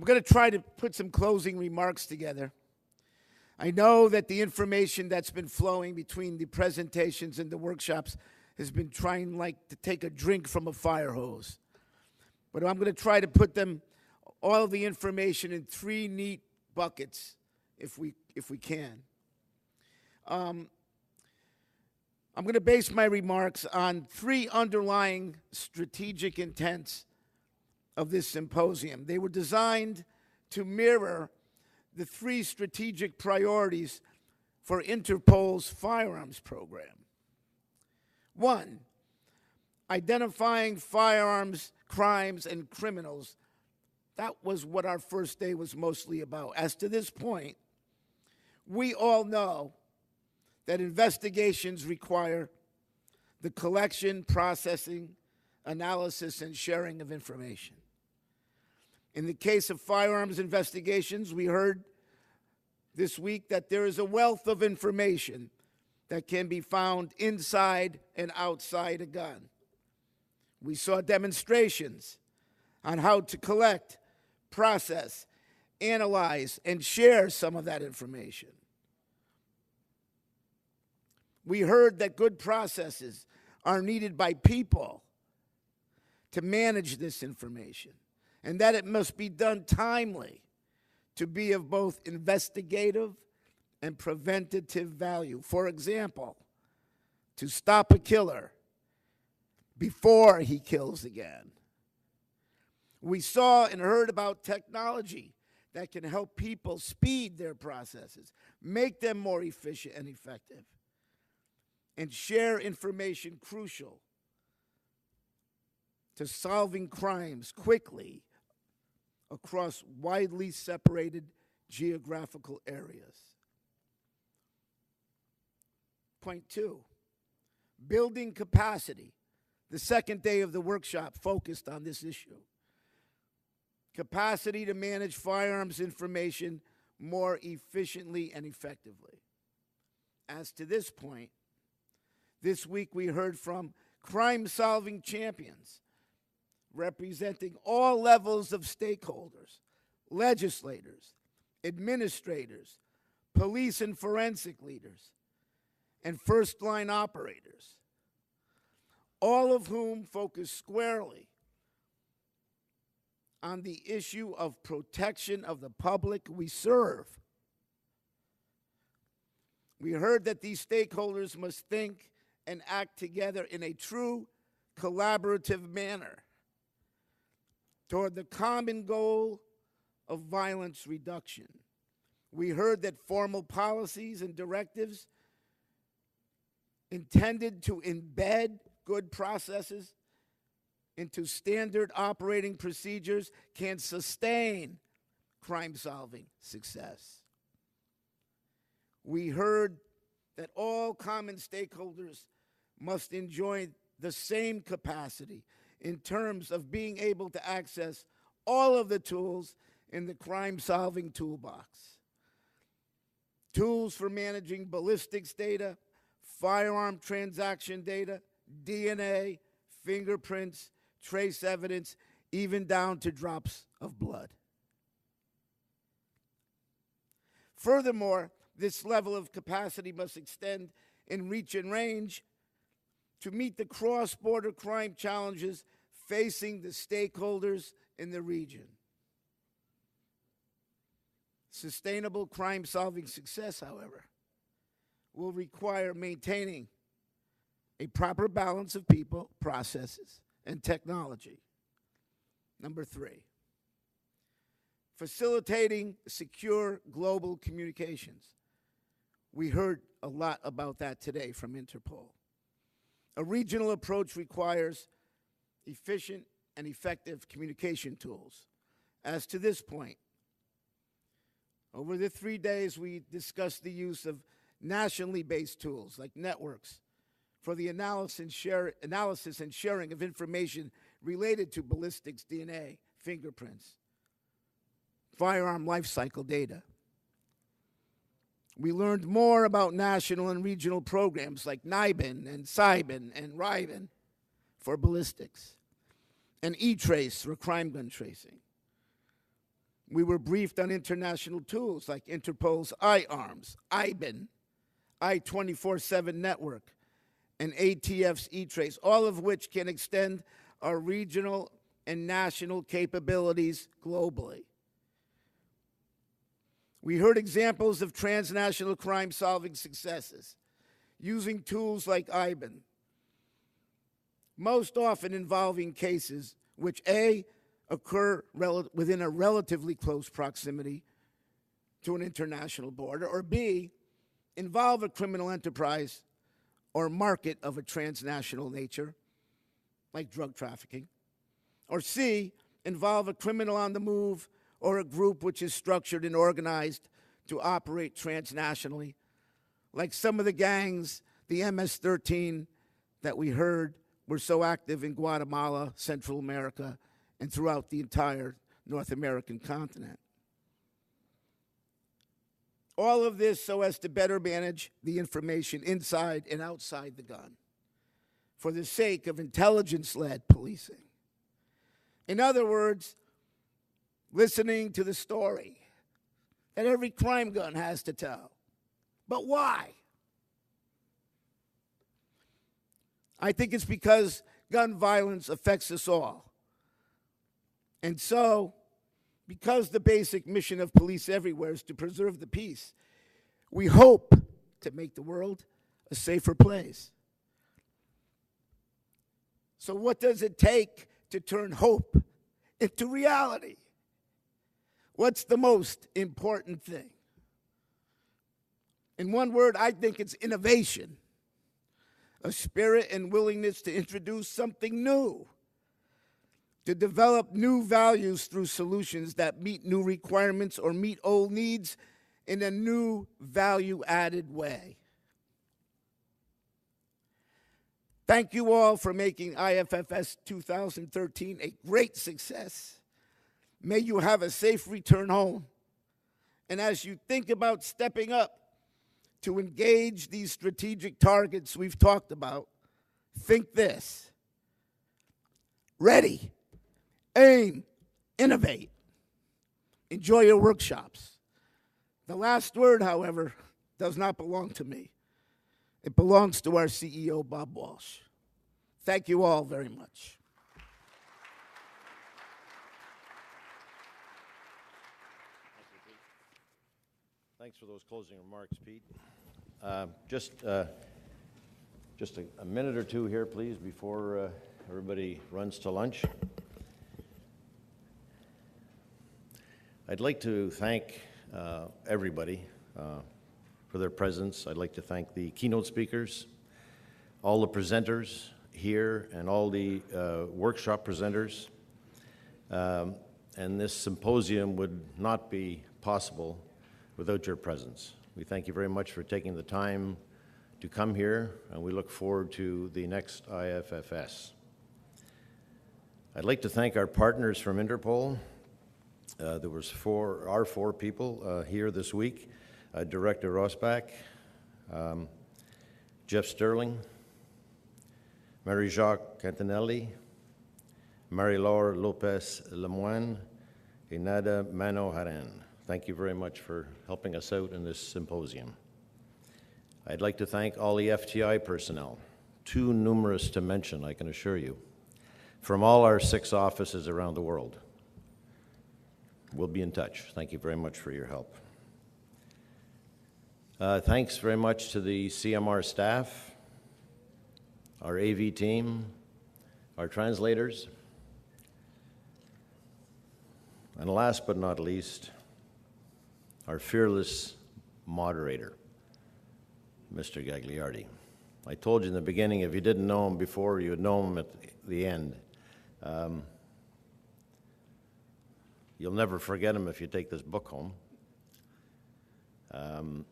going to try to put some closing remarks together. I know that the information that's been flowing between the presentations and the workshops has been trying like to take a drink from a fire hose. But I'm going to try to put all of the information in three neat buckets if we can. I'm going to base my remarks on three underlying strategic intents of this symposium. They were designed to mirror the three strategic priorities for Interpol's firearms program. One, identifying firearms, crimes, and criminals. That was what our first day was mostly about. As to this point, we all know that investigations require the collection, processing, analysis, and sharing of information. In the case of firearms investigations, we heard this week that there is a wealth of information that can be found inside and outside a gun. We saw demonstrations on how to collect, process, analyze, and share some of that information. We heard that good processes are needed by people to manage this information, and that it must be done timely to be of both investigative and preventative value. For example, to stop a killer before he kills again. We saw and heard about technology that can help people speed their processes, make them more efficient and effective, and share information crucial to solving crimes quickly across widely separated geographical areas. Point two, building capacity. The second day of the workshop focused on this issue. Capacity to manage firearms information more efficiently and effectively. As to this point, this week we heard from crime-solving champions representing all levels of stakeholders, legislators, administrators, police and forensic leaders, and first-line operators, all of whom focus squarely on the issue of protection of the public we serve. We heard that these stakeholders must think and act together in a true collaborative manner toward the common goal of violence reduction. We heard that formal policies and directives intended to embed good processes into standard operating procedures can sustain crime-solving success. We heard that all common stakeholders must enjoy the same capacity in terms of being able to access all of the tools in the crime-solving toolbox. Tools for managing ballistics data, firearm transaction data, DNA, fingerprints, trace evidence, even down to drops of blood. Furthermore, this level of capacity must extend in reach and range to meet the cross-border crime challenges facing the stakeholders in the region. Sustainable crime-solving success, however, will require maintaining a proper balance of people, processes, and technology. Number three, facilitating secure global communications. We heard a lot about that today from Interpol. A regional approach requires efficient and effective communication tools. As to this point, over the 3 days, we discussed the use of nationally based tools like networks for the analysis and sharing of information related to ballistics, DNA, fingerprints, firearm life cycle data. We learned more about national and regional programs like NIBIN and CYBIN and RIBIN for ballistics, and E-Trace for crime gun tracing. We were briefed on international tools like Interpol's IARMS, IBAN, I-24/7 network, and ATF's E-Trace, all of which can extend our regional and national capabilities globally. We heard examples of transnational crime-solving successes using tools like IBAN, most often involving cases which A, occur within a relatively close proximity to an international border, or B, involve a criminal enterprise or market of a transnational nature, like drug trafficking, or C, involve a criminal on the move or a group which is structured and organized to operate transnationally, like some of the gangs, the MS-13 that we heard were so active in Guatemala, Central America, and throughout the entire North American continent. All of this so as to better manage the information inside and outside the gun for the sake of intelligence-led policing. In other words, listening to the story that every crime gun has to tell. But why? I think it's because gun violence affects us all. And so, because the basic mission of police everywhere is to preserve the peace, we hope to make the world a safer place. So what does it take to turn hope into reality? What's the most important thing? In one word, I think it's innovation. A spirit and willingness to introduce something new, to develop new values through solutions that meet new requirements or meet old needs in a new value-added way. Thank you all for making IFFS 2013 a great success. May you have a safe return home. And as you think about stepping up to engage these strategic targets we've talked about, think this: ready, aim, innovate. Enjoy your workshops. The last word, however, does not belong to me. It belongs to our CEO, Bob Walsh. Thank you all very much. Thanks for those closing remarks, Pete. Just a minute or two here, please, before everybody runs to lunch. I'd like to thank everybody for their presence. I'd like to thank the keynote speakers, all the presenters here, and all the workshop presenters. And this symposium would not be possible without your presence. We thank you very much for taking the time to come here, and we look forward to the next IFFS. I'd like to thank our partners from Interpol. There was four people here this week. Director Rosbach, Jeff Sterling, Marie-Jacques Cantanelli, Marie-Laure Lopez-Lemoine, and Nada Manoharan. Thank you very much for helping us out in this symposium. I'd like to thank all the FTI personnel, too numerous to mention, I can assure you, from all our 6 offices around the world. We'll be in touch. Thank you very much for your help. Thanks very much to the CMR staff, our AV team, our translators, and last but not least, our fearless moderator, Mr. Gagliardi. I told you in the beginning, if you didn't know him before, you would know him at the end. You'll never forget him if you take this book home. And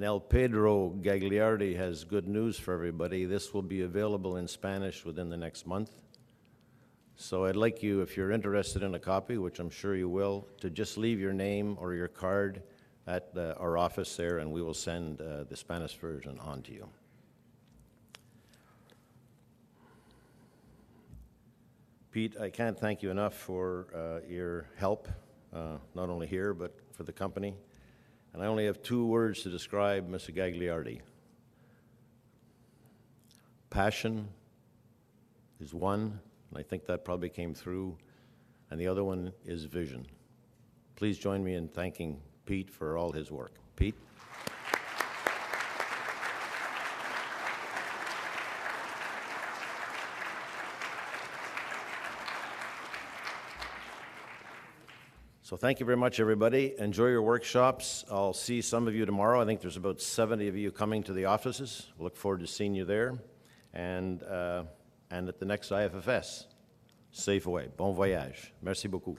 El Pedro Gagliardi has good news for everybody. This will be available in Spanish within the next month. So I'd like you, if you're interested in a copy, which I'm sure you will, to just leave your name or your card at our office there, and we will send the Spanish version on to you. Pete, I can't thank you enough for your help, not only here, but for the company. And I only have 2 words to describe Mr. Gagliardi. Passion is one, and I think that probably came through, and the other one is vision. Please join me in thanking Pete for all his work. Pete? So thank you very much, everybody. Enjoy your workshops. I'll see some of you tomorrow. I think there's about 70 of you coming to the offices. We look forward to seeing you there. And at the next IFFS. Safe away. Bon voyage. Merci beaucoup.